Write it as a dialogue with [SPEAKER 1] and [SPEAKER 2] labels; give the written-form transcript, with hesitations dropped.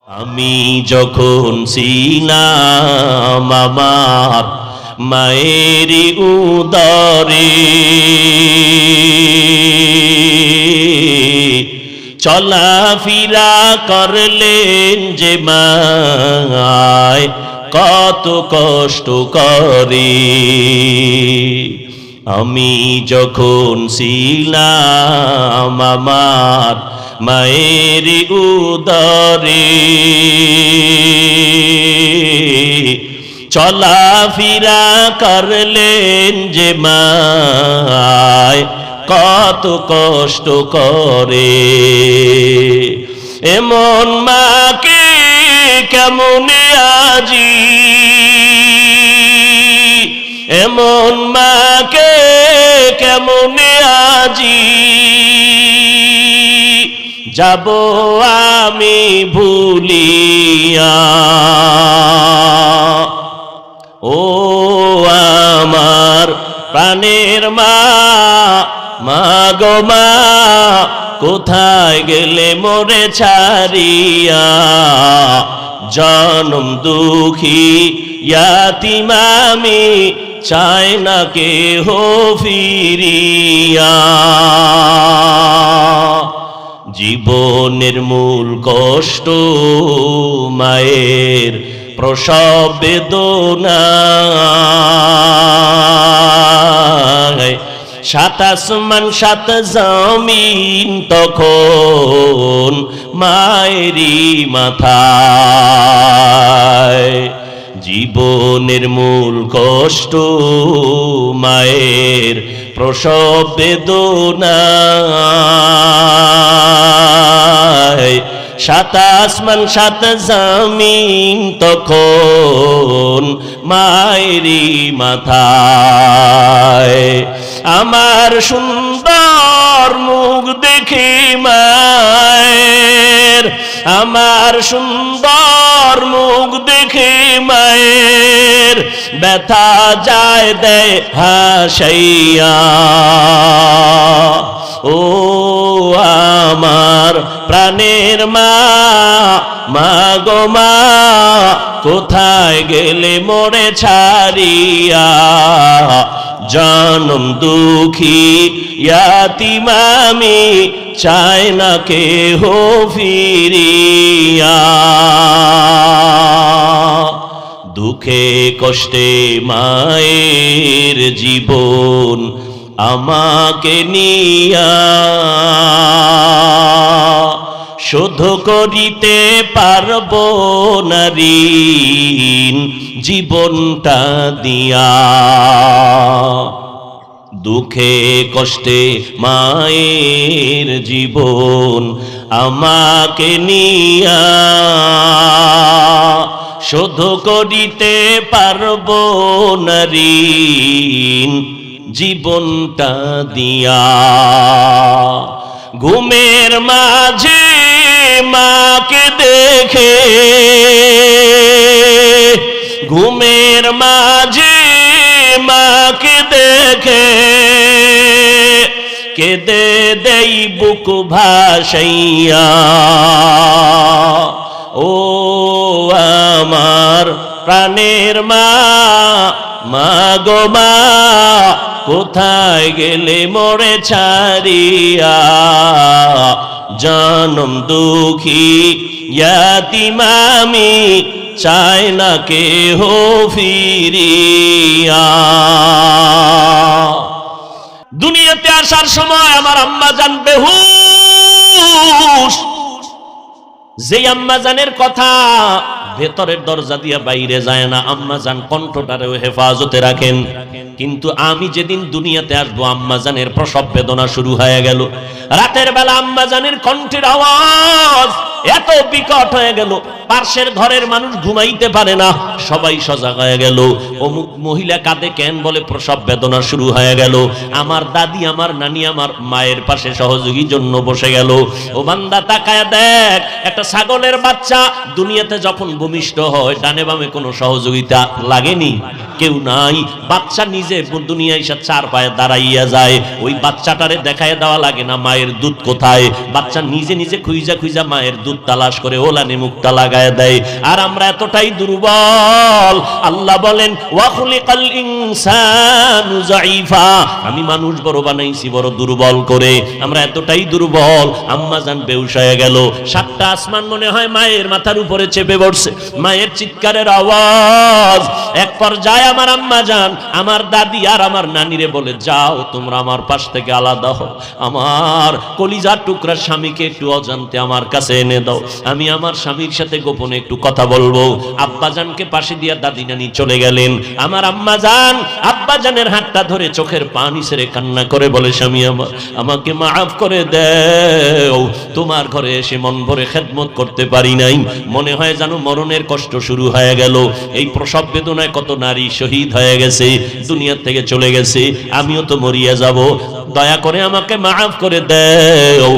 [SPEAKER 1] আমি যখন ছিলাম আমার মায়ের উদরে, চলাফেরা করলেন যে মায় কত কষ্ট করে। আমি যখন ছিলাম আমার মায়ের উদরে, চলাফেরা করলেন যে মায় কত কষ্ট করে। এমন মাকে কেমনে আজি, এমন মাকে কেমনে আজি যাব আমি ভুলিয়া। ও আমার প্রাণের মা, মা গো মা, কোথায় গেলে মোরে ছাড়িয়া? জনম দুঃখী ইয়াতীম আমি, চাই না কেহ ফিরিয়া। জীবনের মূল কষ্ট মায়ের প্রসব বেদনা। সাত আসমান সাত জমিন তখন মায়েরই মাথায়। জীবনের মূল কষ্ট মায়ের প্রসব বেদনা। সাত আসমান সাত জমিন তখন মায়েরই মাথায়। আমার সুন্দর মুখ দেখে মায়ের, আমার সুন্দর মুখ দেখে মায়ের ব্যথা যায় দেয় হাসাইয়া। ও আমার প্রাণের মা, মা গো মা, কোথায় গেলে মোরে ছাড়িয়া? জনম দুঃখী ইয়াতীম আমি, চাই না কেহ ফিরিয়া। দুঃখে কষ্টে মায়ের জীবন আমাকে নিয়া, শোধ করিতে পারব না ঋণ জীবনটা দিয়া। দুঃখে কষ্টে মায়ের জীবন আমাকে নিয়া, শোধ করিতে পারব না ঋণ জীবনটা দিয়া। ঘুমের মাঝে মাকে দেখে, ঘুমের মাঝে মাকে দেখে কেঁদে দেই বুক ভাসাইয়া। ও আমার প্রাণের মা, মা গো মা, কোথায় গেলে মোরে ছাড়িয়া? জনম দুঃখী ইয়াতীম আমি, চাই না কেহ ফিরিয়া। দুনিয়াতে আসার সময় আমার আম্মা জান বেহুশ। যে আম্মা জানের কথা ভেতরের দরজা দিয়া বাইরে যায় না, আম্মা জান কণ্ঠটারেও হেফাজতে রাখেন। কিন্তু আমি যেদিন দুনিয়াতে আসবো আম্মা জানের প্রসব বেদনা শুরু হয়ে গেল। রাতের বেলা আম্মা জানের কণ্ঠের আওয়াজ এত বিকট হয়ে গেল, পাশের ঘরের মানুষ ঘুমাইতে পারে না, সবাই সজাগ হয়ে গেল। অমুক মহিলা কাঁদে কেন? বলে প্রসব বেদনা শুরু হয়ে গেল। আমার দাদি, আমার নানি আমার মায়ের পাশে সহযোগীর জন্য বসে গেল। ও বান্দা তাকায় দেখ, একটা ছাগলের বাচ্চা দুনিয়াতে যখন ভূমিষ্ঠ হয় ডানে বামে কোনো সহযোগিতা লাগেনি, কেউ নাই। বাচ্চা নিজে দুনিয়ায় এসে চার পায়ে দাঁড়াইয়া যায়, ওই বাচ্চাটারে দেখায় দেওয়া লাগে না, মায়ের মায়ের দুধ কোথায়। বাচ্চা নিজে নিজে খুঁজা খুঁজা মায়ের দুধ তালাশ করে ওলানে মুখটা লাগায় দেয়। আর আমরা এতটাই দুর্বল, আল্লাহ বলেন ওয়া খুলিকাল ইনসানু যায়ীফা, আমি মানুষ বড় বানাইছি বড় দুর্বল করে। আমরা এতটাই দুর্বল, আম্মা জান বেহুশ হয়ে গেল। সাতটা আসমান মনে হয় মায়ের মাথার উপরে চেপে বসছে, মায়ের চিৎকারের আওয়াজ। এক পর্যায়ে আমার আম্মা জান আমার দাদি আর আমার নানিরে বলে, যাও তোমরা আমার পাশ থেকে আলাদা হও, আমার কলিজার টুকরা স্বামীকে একটু অজান্তে আমার কাছে এনে দাও, আমি আমার স্বামীর সাথে গোপনে একটু কথা বলবো। আব্বা জানকে পাশে দিয়া দাদি নানি চলে গেলেন। আমার আম্মা জান আব্বা জানের হাতটা ধরে চোখের পানি ছেড়ে কান্না করে বলে, স্বামী আমার, আমাকে মাফ করে দেও, তোমার ঘরে এসে মন ভরে খেদমত করতে পারি নাই, মনে হয় যেন মরণের কষ্ট শুরু হয়ে গেল। এই প্রসব বেদনায় কত নারী শহীদ হয়ে গেছে, দুনিয়া থেকে চলে গেছে, আমিও তো মরিয়া যাব, দয়া করে আমাকে মাফ করে দেও।